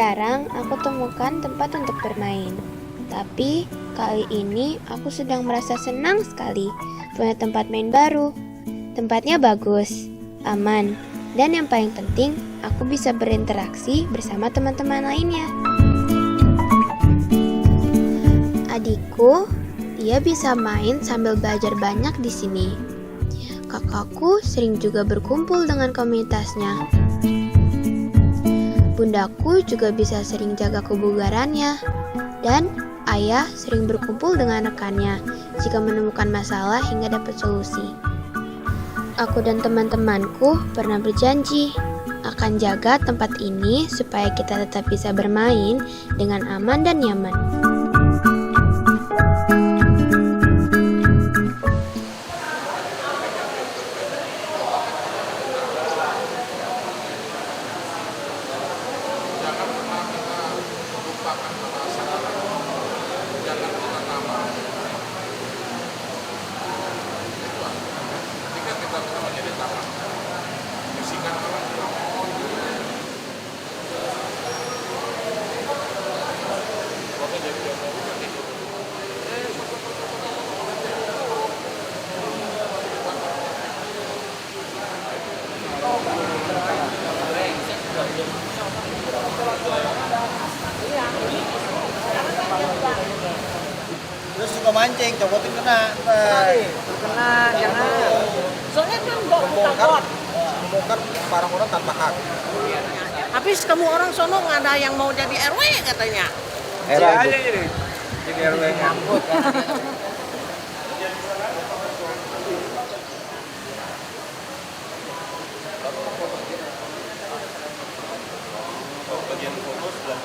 Sekarang aku temukan tempat untuk bermain. Tapi kali ini aku sedang merasa senang sekali punya tempat main baru. Tempatnya bagus, aman, dan yang paling penting aku bisa berinteraksi bersama teman-teman lainnya. Adikku, dia bisa main sambil belajar banyak di sini. Kakakku sering juga berkumpul dengan komunitasnya. Bundaku juga bisa sering jaga kebugarannya. Dan ayah sering berkumpul dengan rekannya jika menemukan masalah hingga dapat solusi. Aku dan teman-temanku pernah berjanji akan jaga tempat ini supaya kita tetap bisa bermain dengan aman dan nyaman. Terus suka mancing, copotin kena. Kena, jangan. Soalnya kan Membongkar barang orang tanpa hak. habis kamu orang sono nggak ada yang mau jadi RW katanya. RW aja jadi RW ngambut. Bagian fokus dan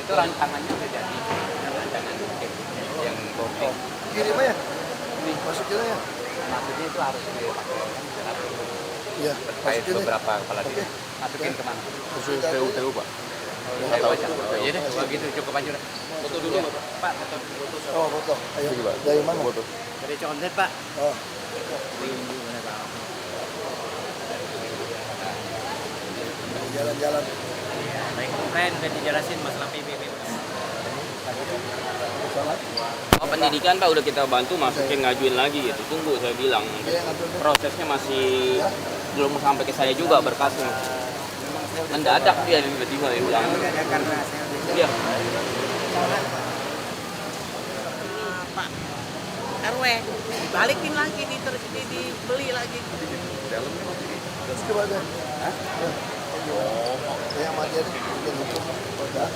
itu rancangannya udah jadi, rancangan yang boarding kirim aja. Ini masukin aja. maksudnya itu harus dipakai Iya, terkait beberapa kepala desa. Masukin kemana? Khusus TU Pak. Iya deh, begitu cukup aja udah. Foto dulu Pak, foto. Oh, foto. Ayo. Dari mana foto? Dari Condet Pak. Oh. Jalan-jalan. Baik kemarin udah dijelasin masalah PBB. Oh, pendidikan Pak udah kita bantu masukin ngajuin lagi gitu. Tunggu saya bilang. Prosesnya masih belum sampai ke saya juga berkasnya. Mendadak dia tiba-tiba bilang. Iya. Pak RW dibalikin lagi dibeli lagi. Terus ke mana? Hah? Oh, yang materi yang hukum udah.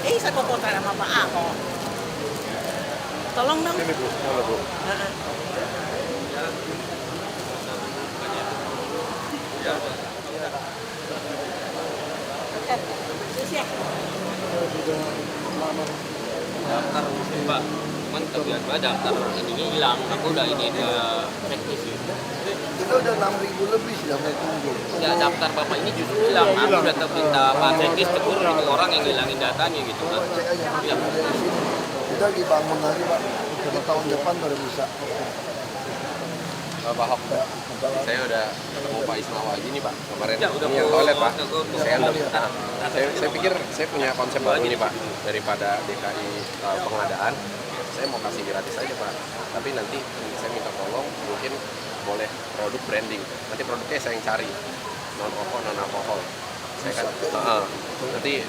Saya mau potret sama Pak Ahok. Tolong dong. Ini Bu, mana Bu? Daftar Pak. Cuman tiba-tiba daftar ininya hilang. Aku udah ini ke teknis gitu. Kita udah 6.000 lebih sudah mau tunggu. Ya daftar Bapak ini justru hilang. Aku udah minta Pak teknis tegur itu orang yang ngilangin datanya gitu kan. Cek aja Pak. Iya. Kita lagi bangun lagi Pak. Jadi tahun depan baru bisa. Pak Ahok, saya udah ketemu Pak Ismail lagi nih Pak kemarin. Ya, udah ini yang toilet Pak. Saya Saya pikir saya punya konsep baru nih Pak, daripada DKI pengadaan, saya mau kasih gratis aja Pak. Tapi nanti saya minta tolong mungkin boleh produk branding. Nanti produknya saya yang cari, non rokok, non alkohol. Saya kan, nanti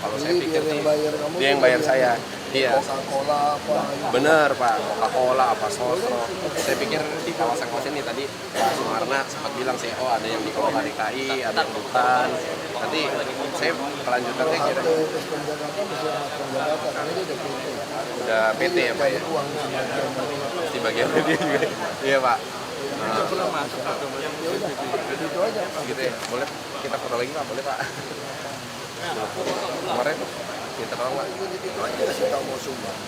kalau saya pikir dia yang bayar kamu, dia yang bayar saya. Iya. Coca-Cola apa? Bener Pak, Coca-Cola apa sosro. Saya pikir di kawasan-kawasan ini tadi Pak Sumarna sempat bilang sih, oh ada yang dikelola DKI, ada yang bukan. Nanti saya kelanjutannya kira Terus Jakarta bisa makan Jakarta, karena dia udah PT. udah PT ya Pak ya, Uang di bagian dia juga. Iya Pak. Ya udah, gitu aja. Gitu ya, boleh kita foto lagi Pak, boleh Pak. Kemarin kita tolong Pak. Itu aja sih kamu mau sumbang.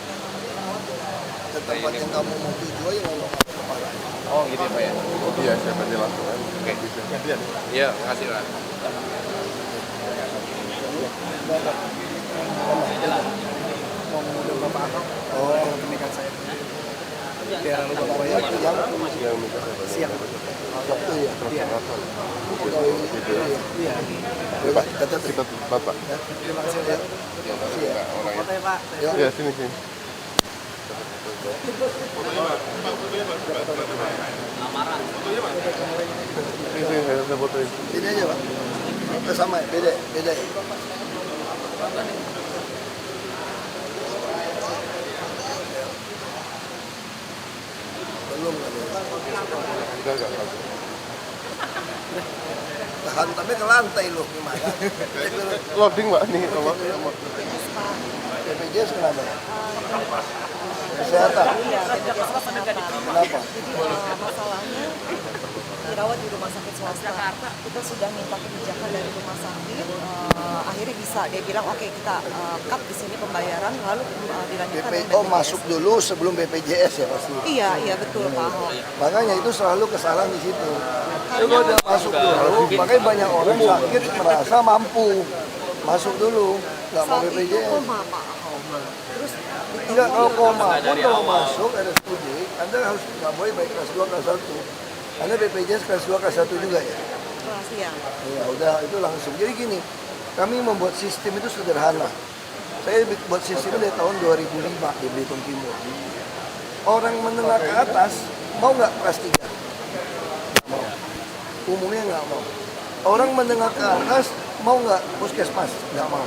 Ke tempat yang kamu mau tuju aja ngomong apa. kepala. Oh gitu ya Pak ya. Iya, saya berarti langsung kan. Oke. Iya, makasih Pak. Oh, pernikahan saya. Biar lu bawa ya, yang minta saya siang. Sabtu ya. Iya. Iya. Bapak, tetap kita Bapak. Terima kasih ya. Terima kasih ya. Foto ya Pak. Ya, sini. Lamaran. Ini saya fotoin. Sini aja Pak. Kita sama ya, beda. Belum enggak. Hantamnya ke lantai loh gimana? Loading Mbak nih kalau BPJS kenapa? Kesehatan. Iya, BPJS Kesehatan. Kenapa? Jadi masalahnya dirawat di rumah sakit swasta. Kita sudah minta kebijakan dari rumah sakit, akhirnya bisa. Dia bilang oke, kita cut di sini pembayaran, lalu dilanjutkan dengan BPO BPJS. masuk dulu sebelum BPJS ya pasti. Iya betul Pak Ahok. Makanya itu selalu kesalahan di situ. Kalau udah masuk dulu, makanya banyak orang sakit merasa mampu masuk dulu, nggak mau Saat itu BPJS. koma Pak Ahok. Terus Enggak, kalau koma pun Dari kalau awal. masuk ada studi, Anda harus nggak boleh baik kelas 2, kelas 1. Anda BPJS kelas 2, kelas 1 juga ya? rahasia. Ya udah itu langsung. Jadi gini, kami membuat sistem itu sederhana. Saya buat sistem itu dari tahun 2005 di Belitung Timur. Orang menengah ke atas mau nggak kelas 3? Nggak mau. Umumnya nggak mau. Orang menengah ke atas mau nggak puskesmas? Nggak mau.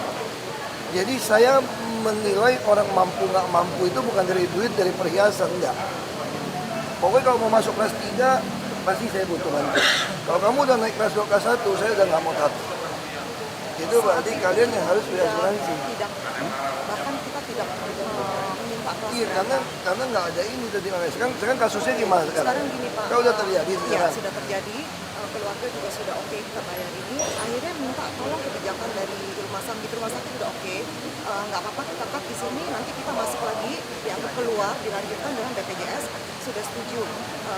Jadi saya menilai orang mampu nggak mampu itu bukan dari duit, dari perhiasan, enggak. Pokoknya kalau mau masuk kelas 3, pasti saya butuh bantu. Kalau kamu udah naik kelas 2, kelas 1, saya udah nggak mau tahu. Itu berarti kalian yang harus berasuransi. Tidak, bahkan kita tidak meminta kelas. Iya, karena nggak ada ini tadi. Sekarang kasusnya gimana sekarang? Sekarang gini Pak. Kalau udah terjadi Iya, sekarang. sudah terjadi. Keluarga juga sudah oke kita bayar ini. Akhirnya minta tolong kebijakan dari rumah sakit. Di rumah sakit sudah oke. Nggak apa-apa kita cut di sini. Nanti kita masuk lagi, dianggap keluar, dilanjutkan dengan BPJS. Sudah setuju.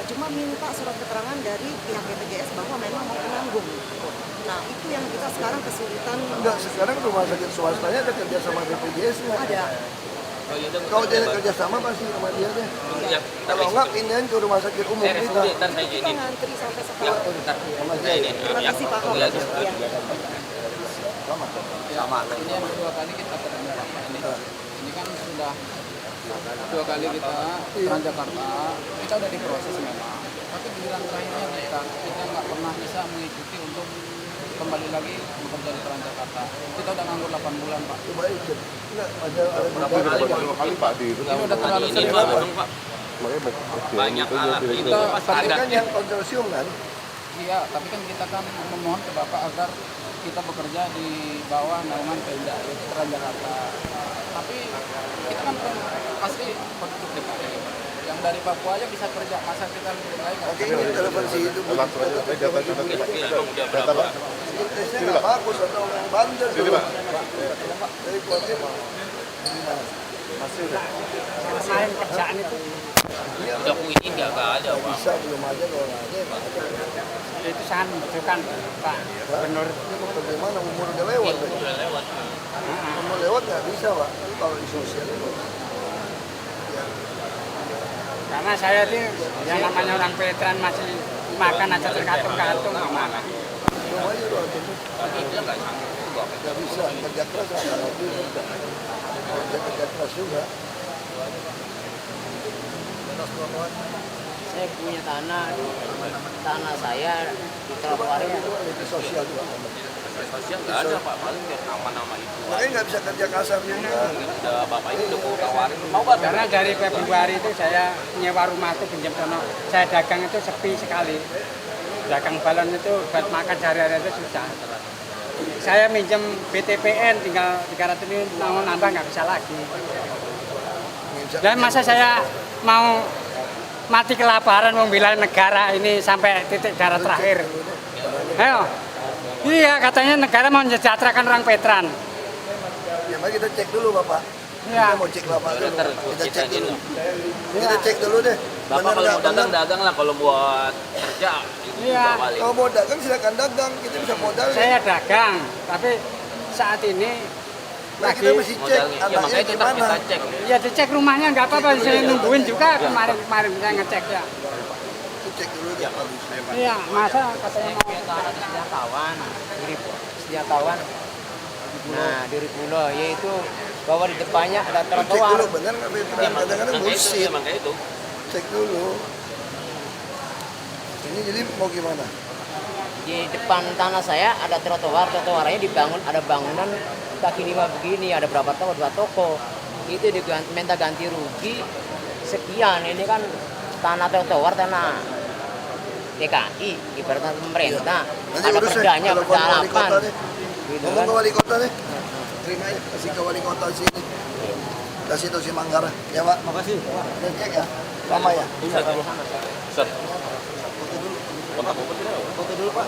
Cuma minta surat keterangan dari pihak BPJS bahwa memang mau menanggung. Nah itu yang kita sekarang kesulitan. Enggak, sekarang rumah sakit swastanya ada kerja sama BPJS-nya. Ada. Kalau dia kerja sama pasti sama dia deh. Ya, Kalau enggak pindahin ke rumah sakit umum kita. ntar saya Kita jadi. ngantri sampai Ya, sekarang. ntar. Sama Ya, dia. ini. Terima Ya, kasih Pak Ahok. ya. Iya. Sama. Ini yang kedua kali kita ketemu Bapak ini. Ini kan sudah dua kali kita Transjakarta, kita udah diproses memang. Tapi giliran terakhirnya kita nggak pernah bisa mengikuti untuk kembali lagi bekerja di Transjakarta. Kita udah nganggur 8 bulan Pak. Coba ikut. Enggak, ada Dua kali Pak di Ini udah terlalu Ini sering Pak, Pak. Pak. Banyak alat itu Kita pas Tapi ada. kan yang konsorsium kan, Iya, tapi kan kita kan memohon ke Bapak agar kita bekerja di bawah naungan Pemda yaitu Transjakarta. Tapi kita kan pasti penduduk DKI. Yang dari Papua aja bisa kerja, masa kita lebih lain nggak oke bisa? ini telepon si itu. Langsung aja, saya data Emang udah berapa? Tesnya nggak bagus atau orang bandel. Sini, Pak. Dari kuatnya Main kerjaan itu Udah ini nggak ada, Pak. bisa belum ada kalau nggak ada. Pak. itu sangat membutuhkan Pak Gubernur. Bagaimana umur udah lewat? Pak? Udah lewat. Umur lewat nggak bisa Pak. Kalau di sosial itu. Karena saya tuh yang namanya orang veteran masih makan aja tergantung-gantung gimana. Cuma aja loh, Tapi dia nggak sanggup juga. nggak bisa kerja keras nggak lagi. Kerja keras juga. Saya punya tanah saya di trotoar itu. Itu sosial juga. Sosial nggak ada, Pak. Paling dia nama-nama itu. Makanya nggak bisa kerja kasar juga. Udah Bapak ini udah mau tawarin. Mau nggak? Karena dari Februari itu saya nyewa rumah itu pinjam sono. Saya dagang itu sepi sekali. Dagang balon itu buat makan sehari-hari itu susah. Saya minjem BTPN tinggal 300 ini mau nambah nggak bisa lagi. Dan masa saya mau mati kelaparan membela negara ini sampai titik darah terakhir. Ayo. Iya, katanya negara mau mensejahterakan orang veteran. Ya mari kita cek dulu Bapak. Iya. Kita mau cek Bapak dulu. Ntar Kita cek kita dulu. Kita cek dulu deh. Bapak Bener kalau nggak? mau dagang Bener. dagang lah, kalau buat kerja itu Iya. juga balik. Kalau mau dagang silakan dagang, kita bisa modal. Saya dagang, tapi saat ini Nah, lagi kita mesti cek Modalnya, ya anaknya makanya tetap gimana. kita cek. ya dicek rumahnya nggak apa-apa, saya nungguin juga kemarin saya ngecek ya. Itu cek dulu deh. Iya, masa katanya mau Sediatawan, sediatawan. Nah, dari pulau yaitu bahwa di depannya ada Cek dulu trotoar. benar nggak veteran. Ya, Kadang-kadang makanya itu, bullshit. ya, makanya itu. Cek dulu. Ini jadi mau gimana? Di depan tanah saya ada trotoar, trotoarnya dibangun, ada bangunan kaki lima begini, ada berapa toko, 2 toko. Itu minta ganti rugi sekian. Ini kan tanah trotoar, tanah DKI, ibaratnya pemerintah. Nanti Ada urus deh, perdanya, telepon perda wali 8. kota deh. Gitu Ngomong kan. ke wali kota deh. Terima ya, kasih ke wali kota sini. Kasih tuh si Manggara. Ya Pak. Makasih. Dan cek ya. Lama ya. Set. Foto dulu Pak.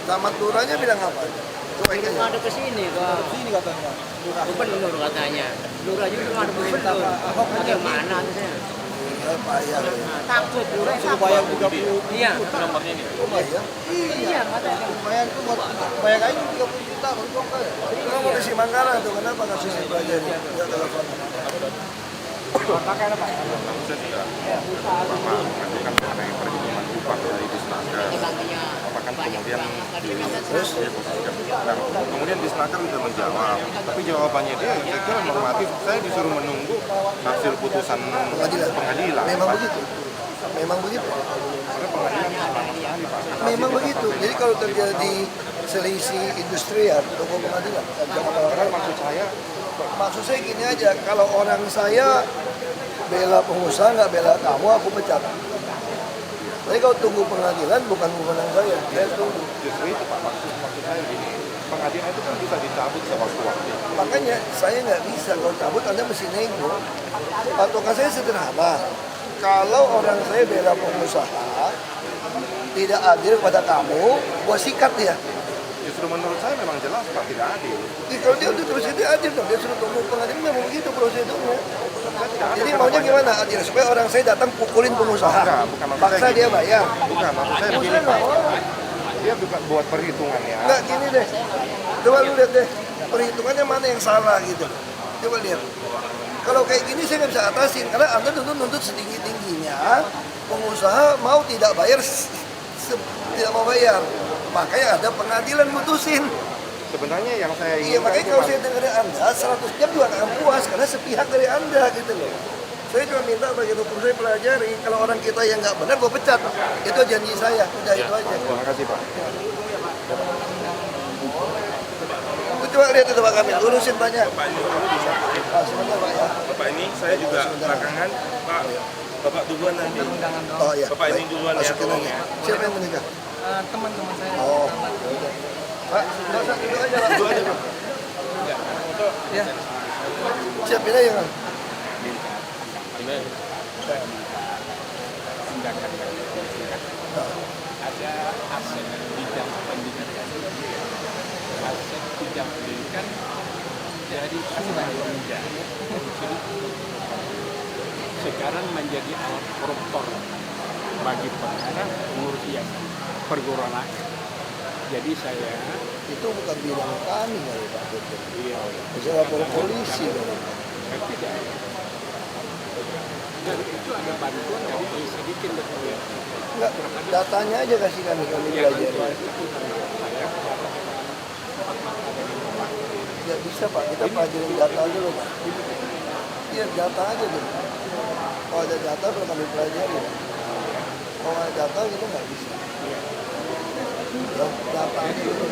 Tamat lurahnya bilang apa? Cuek aja. Ada ke sini, Pak. Sini katanya. Gubernur katanya. Lurah juga cuma ada gubernur. Bagaimana tuh saya? Ya bayar. Nah, takut lurah bayar 30. Iya. Nomornya ini. Oh bayar? Iya, katanya. Bayar itu buat bayar aja 30 juta baru bongkar ya. Kamu mau si Manggara tuh kenapa nggak sih belajar? Ya telepon. Saya sudah Bapak mengajukan mengenai perhitungan upah dari Disnaker. Gantinya Apakah banyak kemudian banget tadi. terus kemudian Disnaker sudah menjawab, tapi jawabannya dia saya kira normatif. Saya disuruh menunggu hasil putusan pengadilan. Memang begitu. Memang begitu. Karena pengadilan lama sekali Pak. Memang begitu. Jadi kalau terjadi selisih industrial, tunggu pengadilan. Jangan Karena maksud saya gini aja, kalau orang saya bela pengusaha nggak bela kamu, aku pecat. Tapi kalau tunggu pengadilan bukan wewenang saya tunggu. justru itu Pak, maksud saya gini, pengadilan itu kan bisa dicabut sewaktu-waktu. Makanya saya nggak bisa, kalau cabut Anda mesti nego. Patokan saya sederhana, kalau orang saya bela pengusaha tidak adil kepada kamu, gua sikat dia. Justru menurut saya memang jelas Pak, tidak adil. Kalau dia udah terus dia adil dong, dia suruh tunggu pengadilan memang begitu prosedurnya. Tidak ada Jadi kata maunya banyak. gimana adil? Supaya orang saya datang pukulin pengusaha, Enggak, bukan maksud paksa saya dia gini. bayar. Bukan, maksud saya begini Pengusaha Pak. nggak mau. Dia bukan buat perhitungannya. Enggak gini deh, coba lu lihat deh, perhitungannya mana yang salah gitu. Coba lihat. Kalau kayak gini saya nggak bisa atasin, karena Anda dulu nuntut setinggi-tingginya, pengusaha mau tidak bayar, tidak mau bayar. Makanya ada pengadilan mutusin. Sebenarnya yang saya Iya, inginkan makanya itu kalau Pak, saya dengerin Anda, 100 jam juga nggak akan puas, karena sepihak dari Anda gitu loh. Saya cuma minta bagian hukum saya pelajari, kalau orang kita yang nggak benar, gue pecat. Itu janji saya, udah itu aja. terima kasih Pak. Coba lihat itu Pak Kamil, lurusin banyak. Sebentar Pak ya. Bapak ini saya juga belakangan, Pak, Bapak duluan nanti. Oh iya. Bapak ini baik. duluan ya, Masukin tolong aja. ya. Siapa yang menikah? Teman-teman saya. Oh. Pak, nggak usah duduk aja Pak. Dulu aja, Pak. Siapin aja Pak. Ada aset bidang pendidikan. Aset bidang pendidikan dari asuhan pemuda. Sekarang menjadi alat koruptor bagi pengarah pengurus yayasan perguruan akhir. Jadi saya Itu bukan bidang kami kali Pak. iya, Bisa lapor polisi kali. tidak. Dan itu ada bantuan dari sedikit betul. Enggak, datanya aja kasih kami pelajari. Nggak bisa Pak, kita pelajarin data dulu Pak. Iya, data aja dulu. Kalau ada data perlu kami pelajari. Kalau ada data kita nggak bisa. Ya, data aja dulu.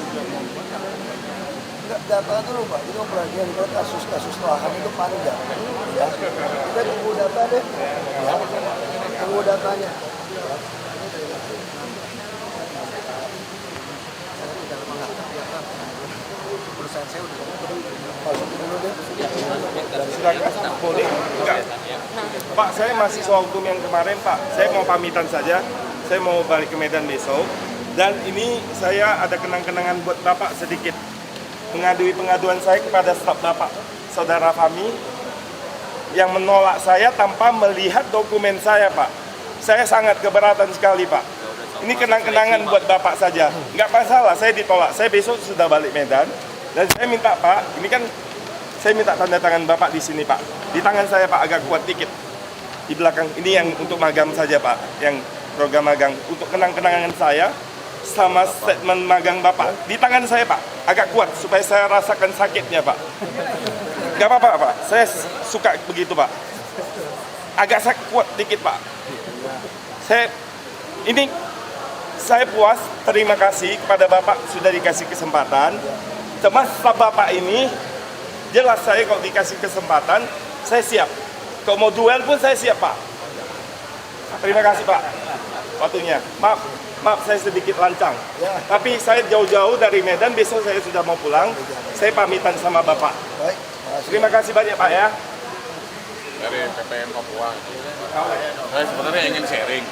Enggak, data dulu Pak, kita mau pelajari karena kasus-kasus lahan itu panjang. Ya, kita tunggu data deh. Ya, tunggu datanya. Masukin dulu deh. Silakan, boleh? Enggak. Pak, saya mahasiswa hukum yang kemarin, Pak. Saya mau pamitan saja. Saya mau balik ke Medan besok. Dan ini saya ada kenang-kenangan buat Bapak sedikit. Mengadui pengaduan saya kepada staf Bapak, Saudara Fahmi. yang menolak saya tanpa melihat dokumen saya, Pak. Saya sangat keberatan sekali, Pak. Ini kenang-kenangan buat Bapak saja. Nggak masalah, saya ditolak. Saya besok sudah balik Medan. Dan saya minta, Pak, ini kan saya minta tanda tangan Bapak di sini, Pak. Di tangan saya, Pak, agak kuat dikit. Di belakang, ini yang untuk magang saja, Pak. Yang program magang. Untuk kenang-kenangan saya sama statement magang Bapak. Di tangan saya, Pak, agak kuat supaya saya rasakan sakitnya, Pak. Nggak apa-apa, Pak. Saya suka begitu, Pak. Agak kuat dikit, Pak. Saya puas, terima kasih kepada Bapak sudah dikasih kesempatan. Semasa Bapak ini, jelas saya kalau dikasih kesempatan, saya siap. Kalau mau duel pun saya siap, Pak. Terima kasih, Pak. Waktunya. Maaf saya sedikit lancang. Tapi saya jauh-jauh dari Medan, besok saya sudah mau pulang. Saya pamitan sama Bapak. Baik. Terima kasih banyak, Pak, ya. Dari PPN Papua. Saya sebenarnya ingin sharing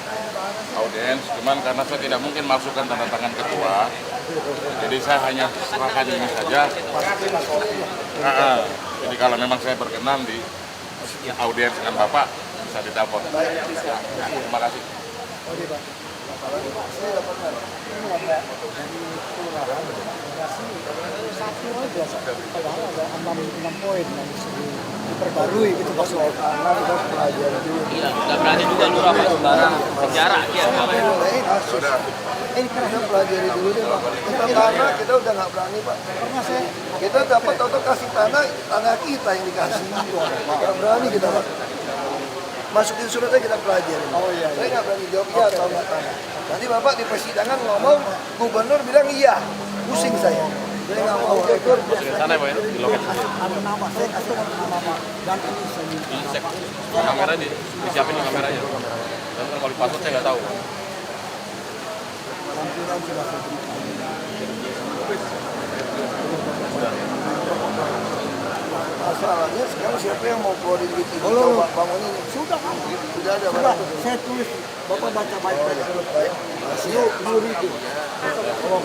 audiens, cuman karena saya tidak mungkin masukkan tanda tangan ketua, jadi saya hanya serahkan ini saja. Jadi kalau memang saya berkenan di audiens dengan Bapak, bisa ditelepon. Terima kasih. Satu aja, padahal ada 6 poin yang diperbarui gitu pas soal tanah kita pelajari dulu. Iya, nggak berani juga lurah Pak sembarang sejarah dia. Kita pelajari dulu deh, Pak. Kita tanah kita udah nggak berani, Pak. Kita dapat atau kasih tanah kita yang dikasih. Nggak berani kita, Pak. Masukin suratnya kita pelajari. Saya nggak berani jawab iya atau nggak tanah. Nanti Bapak di persidangan ngomong, gubernur bilang iya, pusing saya. Saya nggak mau ikut. Sana Pak ya, di lokasi. Ada nama, saya kasih nama Pak. Dan ini saya minta. Kamera disiapin kameranya. Dan kalau di password saya nggak tahu. Lampiran sudah saya berikan. Masalahnya sekarang siapa yang mau keluarin duit ini? Coba bangun ini. Sudah kan? Sudah ada Sudah, barang. saya tulis. Bapak baca baik-baik. Baik. Yuk, itu. Tolong.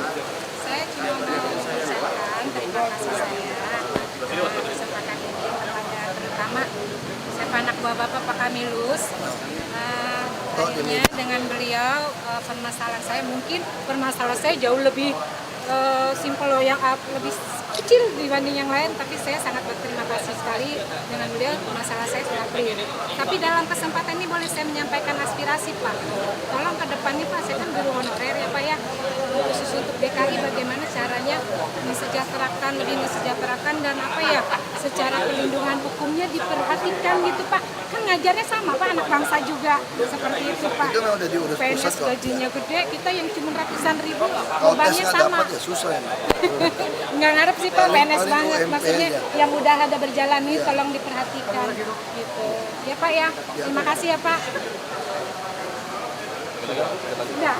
Saya cuma mau mengucapkan terima kasih saya atas kesempatan ini kepada terutama sepanak bapak Pak Kamilus. Akhirnya dengan beliau permasalahan saya mungkin permasalahan saya jauh lebih simpel yang lebih kecil dibanding yang lain, tapi saya sangat berterima kasih sekali dengan beliau, masalah saya sudah clear. Tapi dalam kesempatan ini boleh saya menyampaikan aspirasi, Pak. Tolong ke depannya, Pak, saya kan guru honorer ya, Pak ya. Khusus untuk DKI bagaimana caranya lebih mensejahterakan dan apa ya, secara perlindungan hukumnya diperhatikan gitu, Pak. Kan ngajarnya sama, Pak, anak bangsa juga seperti itu, Pak. Itu udah diurus PNS pusat kok. gajinya gede, kita yang cuma ratusan ribu, Kalau bebannya tes nggak sama. dapat ya susah ya. Nggak ngarep sih Pak, PNS Paling banget. UMP Maksudnya aja. yang udah ada berjalan nih, tolong diperhatikan gitu. Ya Pak ya, terima kasih ya Pak. Ya.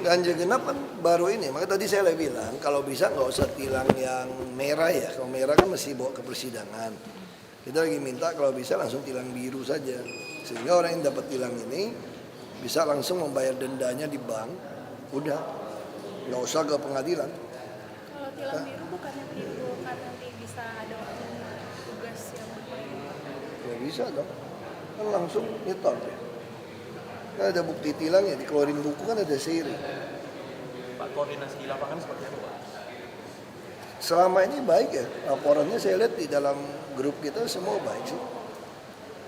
Ganjil genap kan baru ini, makanya tadi saya bilang kalau bisa nggak usah tilang yang merah ya, kalau merah kan mesti bawa ke persidangan. Kita lagi minta kalau bisa langsung tilang biru saja, sehingga orang yang dapat tilang ini bisa langsung membayar dendanya di bank, udah nggak usah ke pengadilan. Kalau tilang biru bukannya itu kan nanti bisa ada tugas yang berbeda? Ya bisa dong, kan langsung nyetor ya. Kan ada bukti tilangnya, dikeluarin buku kan ada seri. Pak, koordinasi di lapangan seperti apa, Pak? Selama ini baik ya, laporannya saya lihat di dalam grup kita semua baik sih.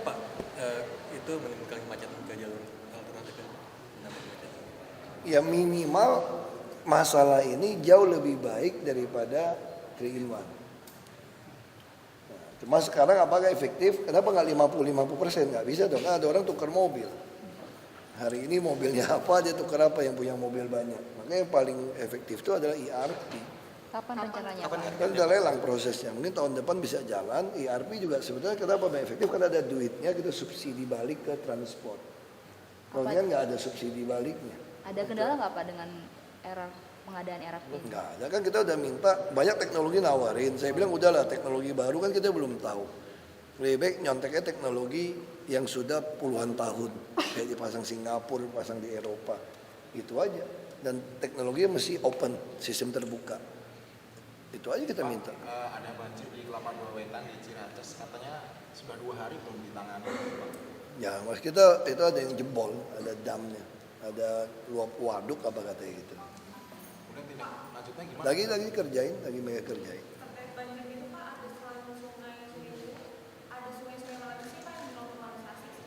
Pak, itu menimbulkan kemacetan ke jalur alternatif ya? Ya minimal masalah ini jauh lebih baik daripada 3-in-1. Nah, cuma sekarang apakah efektif? Kenapa nggak 50-50%? Nggak bisa dong, ada orang tukar mobil. Hari ini mobilnya apa, dia tukar apa yang punya mobil banyak. Makanya yang paling efektif itu adalah ERP. Kapan rencananya? Kan udah lelang prosesnya, mungkin tahun depan bisa jalan. ERP juga sebenarnya kenapa lebih efektif? Karena ada duitnya, kita subsidi balik ke transport. Kalau dia nggak ada subsidi baliknya. Ada kendala nggak Pak dengan pengadaan ERP? Nggak ada, kan kita udah minta, banyak teknologi nawarin. Saya bilang udahlah teknologi baru kan kita belum tahu. Lebih baik nyonteknya teknologi yang sudah puluhan tahun, kayak dipasang Singapura, dipasang di Eropa, itu aja. Dan teknologi mesti open, sistem terbuka. Itu aja kita minta. Ada banjir di Kelapa Dua Wetan di Ciracas, katanya sudah 2 hari belum ditangani. Ya, mas kita itu ada yang jebol, ada damnya, ada luap waduk apa katanya gitu. Kemudian tindak lanjutnya gimana? Lagi kerjain, lagi mereka kerjain.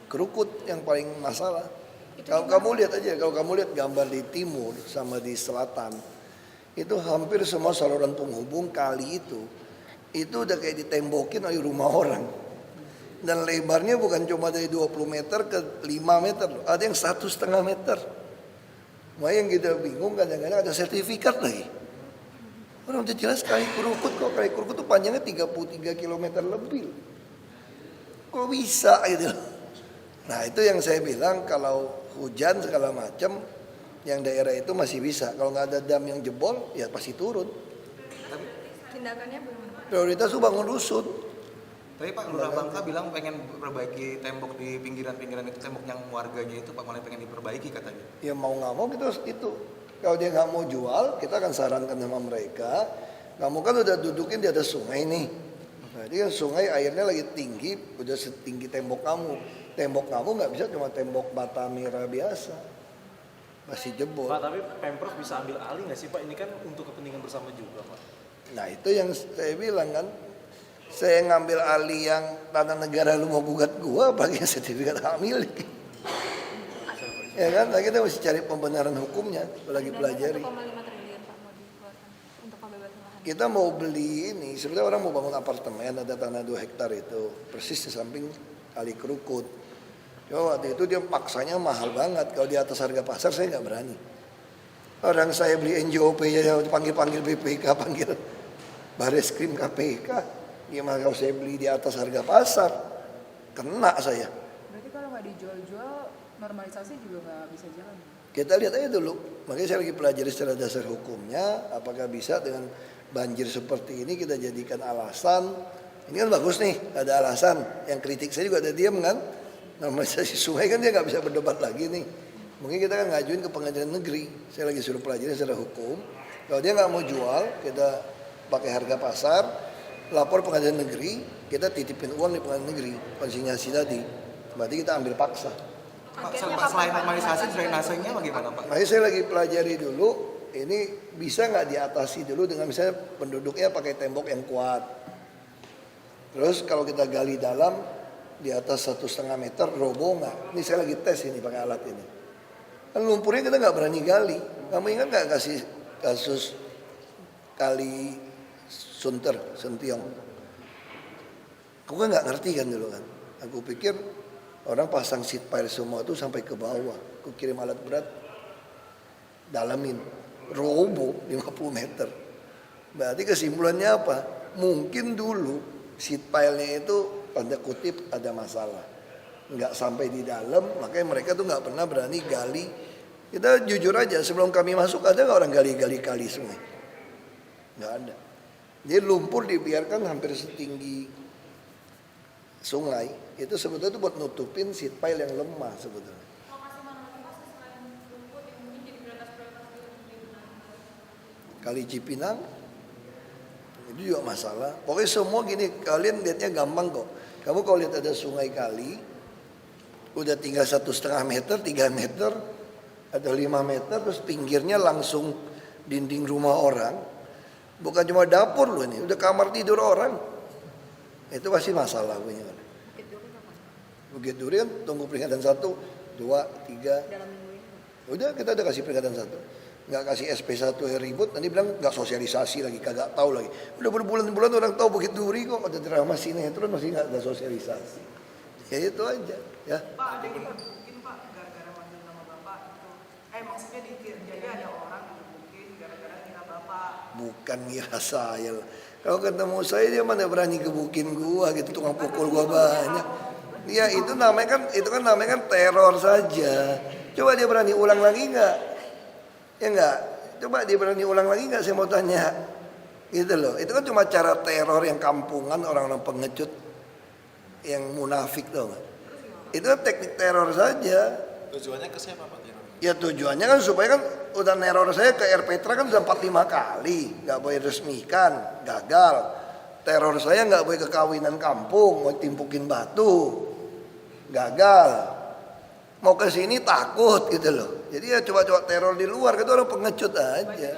Kerukut yang paling masalah. Kalau kamu lihat aja, kalau kamu lihat gambar di timur sama di selatan, itu hampir semua saluran penghubung kali itu udah kayak ditembokin oleh rumah orang. Dan lebarnya bukan cuma dari 20 meter ke 5 meter loh, ada yang 1,5 meter. Makanya yang kita bingung kadang-kadang ada sertifikat lagi. Orang udah jelas kali kerukut kok, kali kerukut tuh panjangnya 33 km lebih. Kok bisa gitu. Nah itu yang saya bilang, kalau hujan segala macam yang daerah itu masih bisa. Kalau nggak ada dam yang jebol ya pasti turun. Tindakannya belum. Prioritas itu bangun rusun. Tapi Pak Lurah Bangka bilang pengen perbaiki tembok di pinggiran-pinggiran itu, tembok yang warganya itu Pak malah pengen diperbaiki katanya. Ya mau nggak mau kita harus itu. Kalau dia nggak mau jual, kita akan sarankan sama mereka. Kamu kan udah dudukin di atas sungai nih. Jadi kan sungai airnya lagi tinggi, udah setinggi tembok kamu. Tembok kamu nggak bisa cuma tembok bata merah biasa, masih jebol. Pak, tapi Pemprov bisa ambil alih nggak sih Pak? Ini kan untuk kepentingan bersama juga Pak. Nah itu yang saya bilang kan, saya ngambil alih yang tanah negara lu mau gugat gua, pakai sertifikat hak milik. Ya kan, nah, kita mesti cari pembenaran hukumnya, lagi pelajari. Kita mau beli ini, sebenarnya orang mau bangun apartemen, ada tanah 2 hektar itu, persis di samping kali kerukut. Cuma waktu itu dia paksanya mahal banget, kalau di atas harga pasar saya nggak berani. Orang saya beli NJOP ya panggil BPK, panggil Bareskrim KPK, gimana kalau saya beli di atas harga pasar, kena saya. Berarti kalau nggak dijual-jual, normalisasi juga nggak bisa jalan? Kita lihat aja dulu, makanya saya lagi pelajari secara dasar hukumnya, apakah bisa dengan banjir seperti ini kita jadikan alasan. Ini kan bagus nih, ada alasan. Yang kritik saya juga ada diam kan. Normalisasi sungai kan dia nggak bisa berdebat lagi nih. Mungkin kita kan ngajuin ke pengadilan negeri. Saya lagi suruh pelajari secara hukum. Kalau dia nggak mau jual, kita pakai harga pasar, lapor pengadilan negeri, kita titipin uang di pengadilan negeri, konsinyasi tadi. Berarti kita ambil paksa. Pak, selain normalisasi, drainasenya bagaimana Pak? Makanya saya lagi pelajari dulu, ini bisa nggak diatasi dulu dengan misalnya penduduknya pakai tembok yang kuat. Terus kalau kita gali dalam di atas 1,5 meter, roboh nggak? Ini saya lagi tes ini pakai alat ini. Kan lumpurnya kita nggak berani gali. Kamu ingat nggak kasih kasus kali Sentiong? Aku kan nggak ngerti kan dulu kan. Aku pikir orang pasang seat pile semua itu sampai ke bawah. Aku kirim alat berat, dalamin, roboh 50 meter. Berarti kesimpulannya apa? Mungkin dulu seat pile-nya itu tanda kutip ada masalah, nggak sampai di dalam, makanya mereka tuh nggak pernah berani gali. Kita jujur aja, sebelum kami masuk ada nggak orang gali-gali kali sungai? Nggak ada. Jadi lumpur dibiarkan hampir setinggi sungai, itu sebetulnya itu buat nutupin seat pile yang lemah sebetulnya. Kali Cipinang itu juga masalah. Pokoknya semua gini, kalian lihatnya gampang kok. Kamu kalau lihat ada sungai kali, udah tinggal 1,5 meter, 3 meter, atau 5 meter, terus pinggirnya langsung dinding rumah orang. Bukan cuma dapur loh ini, udah kamar tidur orang. Itu pasti masalah punya. Bukit Duri kan tunggu peringatan 1, 2, 3. Udah kita udah kasih peringatan 1. Nggak kasih SP1 yang ribut, nanti bilang nggak sosialisasi lagi, kagak tahu lagi. Udah berbulan-bulan orang tahu Bukit Duri kok, ada drama sinetron masih nggak ada sosialisasi. Ya itu aja, ya. Pak, ada yang mungkin Pak gara-gara manggil nama Bapak itu. Maksudnya jadi ada orang yang mungkin gara-gara kira Bapak. Bukan ngira saya. Kalau ketemu saya dia mana berani gebukin gua gitu, tukang pukul gua banyak. Ya itu namanya kan teror saja. Coba dia berani ulang lagi nggak? Ya enggak, coba dia berani ulang lagi enggak, saya mau tanya. Gitu loh, itu kan cuma cara teror yang kampungan, orang-orang pengecut. yang munafik tuh nggak? Itu kan teknik teror saja. Tujuannya ke siapa Pak teror? Ya tujuannya kan supaya kan udah neror saya ke Air Petra kan udah 45 kali, nggak boleh resmikan, gagal. Teror saya nggak boleh ke kawinan kampung, mau timpukin batu, gagal. Mau ke sini takut gitu loh. Jadi ya coba-coba teror di luar, itu orang pengecut aja.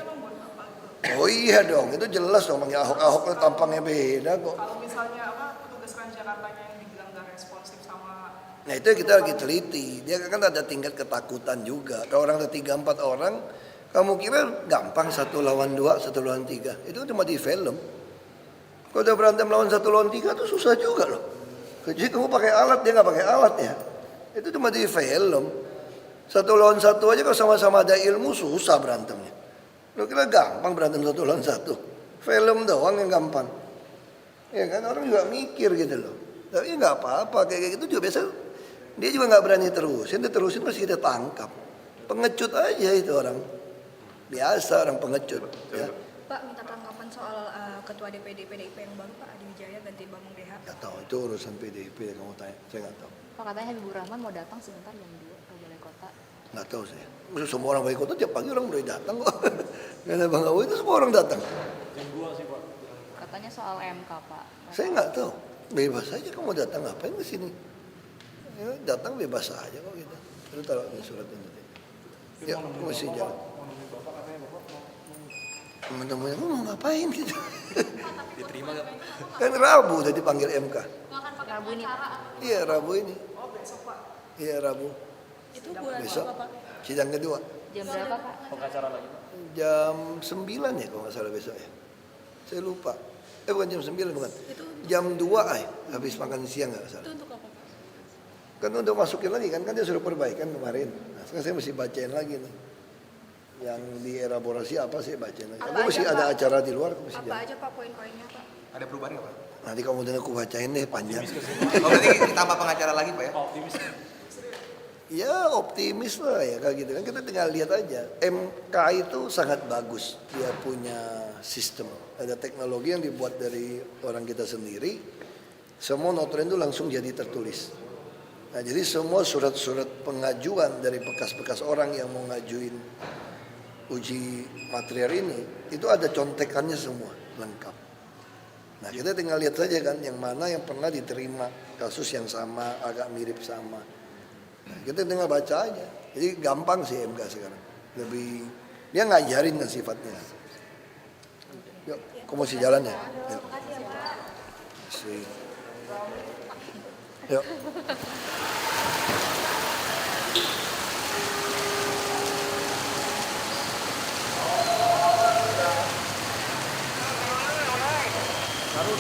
Oh iya dong, itu jelas dong, panggil Ahok tampangnya beda kok. Kalau misalnya petugas Transjakartanya yang dibilang gak responsif sama. Nah itu kita lagi teliti, dia kan ada tingkat ketakutan juga. Kalau orang ada 3-4 orang, kamu kira gampang 1 lawan 2, 1 lawan 3. Itu cuma di film. Kalau udah berantem lawan 1 lawan 3 itu susah juga loh. Jadi kamu pakai alat, dia nggak pakai alat ya. Itu cuma di film. 1 lawan 1 aja kalau sama-sama ada ilmu susah berantemnya. Lo kira gampang berantem 1 lawan 1? Film doang yang gampang. Ya kan orang juga mikir gitu loh. Tapi nggak apa-apa kayak gitu juga biasa. Dia juga nggak berani terusin, dia terusin pasti kita tangkap. Pengecut aja itu orang. Biasa orang pengecut. Ya. Pak, minta tanggapan soal Ketua DPD PDIP yang baru Pak Adi Wijaya ganti Bambang Deha. Nggak tahu itu urusan PDIP kamu tanya, saya nggak tahu. Pak katanya Habibur Rahman mau datang sebentar jam 2 ke Balai Kota. Nggak tahu saya. Semua orang Balai Kota tiap pagi orang mulai datang kok. Karena Bang Awi itu semua orang datang. Jam 2 sih Pak. Katanya soal MK Pak. Saya nggak tahu. Bebas aja kamu datang ngapain ke sini? Ya, datang bebas aja kok gitu. Terus taruh di surat ini. Ya, mesti jalan. Teman-teman mau ngapain gitu? Diterima nggak? Kan Rabu tadi panggil MK. Rabu ini Pak. Iya Rabu ini. Oh besok Pak. Iya Rabu. Itu bulan Besok. apa Pak? Sidang kedua. Jam berapa Pak? Pengacara lagi Pak. Jam 9 ya kalau nggak salah besok ya. Saya lupa. Bukan jam 9 bukan. Jam 2 habis makan siang nggak salah. Itu untuk apa Pak? Kan udah masukin lagi kan dia suruh perbaikan kemarin. Nah, sekarang saya mesti bacain lagi nih. Yang dielaborasi apa sih bacain lagi. Aku mesti ada acara di luar. Aku mesti Apa jalan. aja Pak poin-poinnya Pak? Ada perubahan nggak Pak? Nanti kamu dengar aku bacain deh panjang. Oh berarti ditambah pengacara lagi Pak ya? Optimis. Ya optimis lah ya kayak gitu kan kita tinggal lihat aja. MK itu sangat bagus, dia punya sistem, ada teknologi yang dibuat dari orang kita sendiri. Semua notulen itu langsung jadi tertulis. Nah jadi semua surat-surat pengajuan dari bekas-bekas orang yang mau ngajuin uji material ini itu ada contekannya semua lengkap. Nah kita tinggal lihat saja kan yang mana yang pernah diterima kasus yang sama agak mirip sama. Nah, kita tinggal baca aja. Jadi gampang sih MK sekarang. Lebih dia ngajarin kan sifatnya. Yuk, kamu masih jalan ya? Yuk. Masih. Yuk. Baru